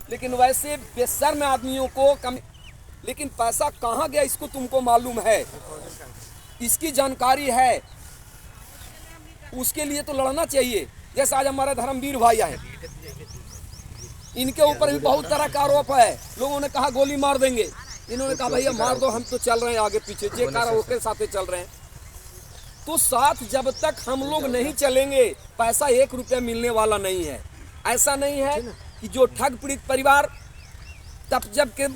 लेकिन वैसे बेशर्म आदमियों को कम, लेकिन पैसा कहाँ गया इसको तुमको मालूम है, इसकी जानकारी है, उसके लिए तो लड़ना चाहिए। जैसे आज हमारे धर्मवीर भाई आए, इनके ऊपर भी बहुत तरह का आरोप है। लोगों ने कहा गोली मार देंगे, इन्होंने कहा भैया मार दो, हम तो चल रहे हैं आगे पीछे, जे कार उसके साथ चल रहे हैं। तो साथ जब तक हम लोग नहीं चलेंगे पैसा 1 रुपया मिलने वाला नहीं है। ऐसा नहीं है कि जो ठग पीड़ित परिवार तब जब के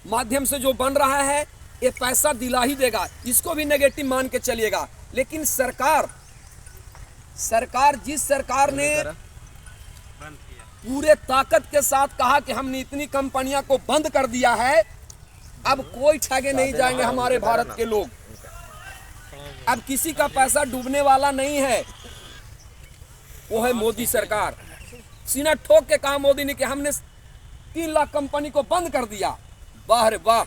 माध्यम से जो बन रहा है ये पैसा दिला ही देगा, इसको भी नेगेटिव मान के चलिएगा। लेकिन सरकार जिस सरकार ने पूरे ताकत के साथ कहा कि हमने इतनी कंपनियां को बंद कर दिया है, अब कोई ठगे नहीं जाएंगे हमारे भारत के लोग। अब किसी का पैसा डूबने वाला नहीं है। वो है मोदी सरकार। सीना ठोक के कहा मोदी ने कि हमने 3 लाख कंपनी को बंद कर दिया। वाह रे वाह,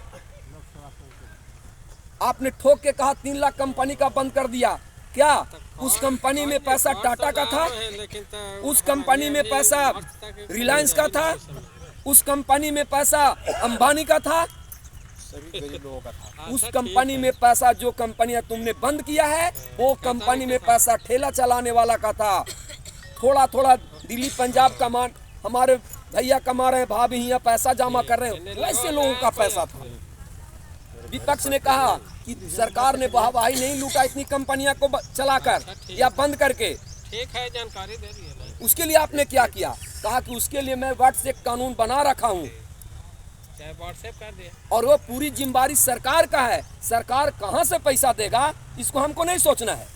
आपने ठोक के कहा 3 लाख कंपनी का बंद कर दिया। क्या उस कंपनी में पैसा टाटा का था? उस कंपनी में पैसा रिलायंस का था? उस कंपनी में पैसा अंबानी का था? उस कंपनी में पैसा, जो कंपनियां तुमने बंद किया है वो कंपनी में पैसा ठेला चलाने वाला का था। थोड़ा थोड़ा दिल्ली पंजाब का मान हमारे भैया कमा रहे हैं, भाभी यहाँ पैसा जमा कर रहे हैं, वैसे लोगों का पैसा था। विपक्ष ने कहा कि सरकार ने वाहवाही नहीं लूटा इतनी कंपनियां को चलाकर या बंद करके। ठीक है, जानकारी दे दी है। उसके लिए आपने क्या किया? कहा कि उसके लिए मैं व्हाट्सएप कानून बना रखा हूँ, चाहे व्हाट्सएप कर दिया, और वो पूरी जिम्मेदारी सरकार का है। सरकार कहाँ से पैसा देगा इसको हमको नहीं सोचना है।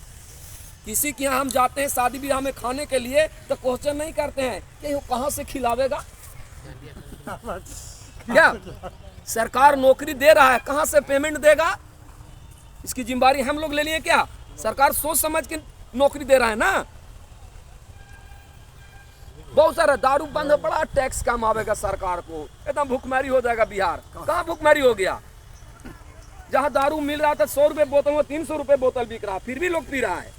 किसी के यहाँ हम जाते हैं शादी ब्याह में खाने के लिए तो क्वेश्चन नहीं करते हैं कि वो कहाँ से खिलावेगा। क्या सरकार नौकरी दे रहा है, कहाँ से पेमेंट देगा, इसकी जिम्मेदारी हम लोग ले लिए क्या? सरकार सोच समझ के नौकरी दे रहा है ना। बहुत सारा दारू बंद हो, बड़ा टैक्स कम आवेगा सरकार को, एकदम भूखमरी हो जाएगा बिहार। कहाँ भूखमरी हो गया? जहाँ दारू मिल रहा था 100 रुपए बोतल में 300 रुपए बोतल बिक रहा, फिर भी लोग पी रहा है।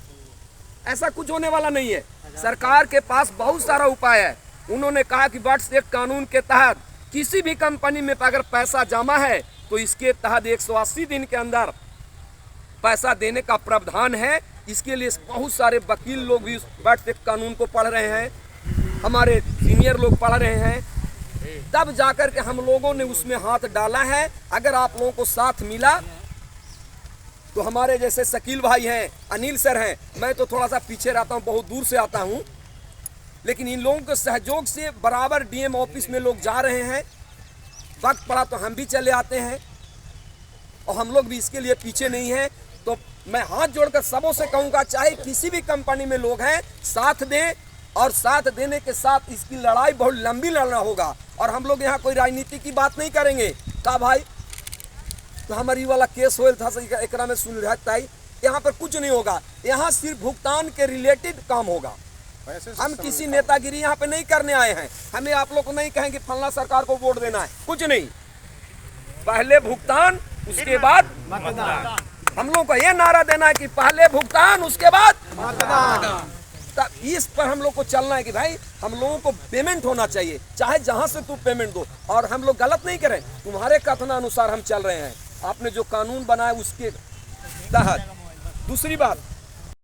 ऐसा कुछ होने वाला नहीं है। सरकार के पास बहुत सारा उपाय है। उन्होंने कहा कि व्हाट्सएप कानून के तहत किसी भी कंपनी में अगर पैसा जमा है तो इसके तहत 180 दिन के अंदर पैसा देने का प्रावधान है। इसके लिए बहुत सारे वकील लोग भी व्हाट्सएप कानून को पढ़ रहे हैं, हमारे सीनियर लोग पढ़ रहे हैं, तब जाकर के हम लोगों ने उसमें हाथ डाला है। अगर आप लोगों को साथ मिला तो हमारे जैसे शकील भाई हैं, अनिल सर हैं, मैं तो थोड़ा सा पीछे रहता हूँ, बहुत दूर से आता हूँ, लेकिन इन लोगों के सहयोग से बराबर डीएम ऑफिस में लोग जा रहे हैं। वक्त पड़ा तो हम भी चले आते हैं, और हम लोग भी इसके लिए पीछे नहीं हैं। तो मैं हाथ जोड़कर सबों से कहूँगा, चाहे किसी भी कंपनी में लोग हैं, साथ दें, और साथ देने के साथ इसकी लड़ाई बहुत लंबी लड़ना होगा। और हम लोग यहाँ कोई राजनीति की बात नहीं करेंगे। का भाई तो हमारी वाला केस हो था एक में सुलझता ही, यहाँ पर कुछ नहीं होगा। यहाँ सिर्फ भुगतान के रिलेटेड काम होगा। हम किसी नेतागिरी यहाँ पे नहीं करने आए हैं। हमें आप लोग को नहीं कहेंगे फलना सरकार को वोट देना है, कुछ नहीं। पहले भुगतान उसके बाद मतदान। हम लोग को ये नारा देना है कि पहले भुगतान उसके बाद मतदान। इस पर हम लोग को चलना है कि भाई हम लोगों को पेमेंट होना चाहिए, चाहे जहां से तू पेमेंट दो। और हम लोग गलत नहीं करें, तुम्हारे कथनानुसार हम चल रहे हैं। आपने जो कानून बनाया उसके तहत। दूसरी बात,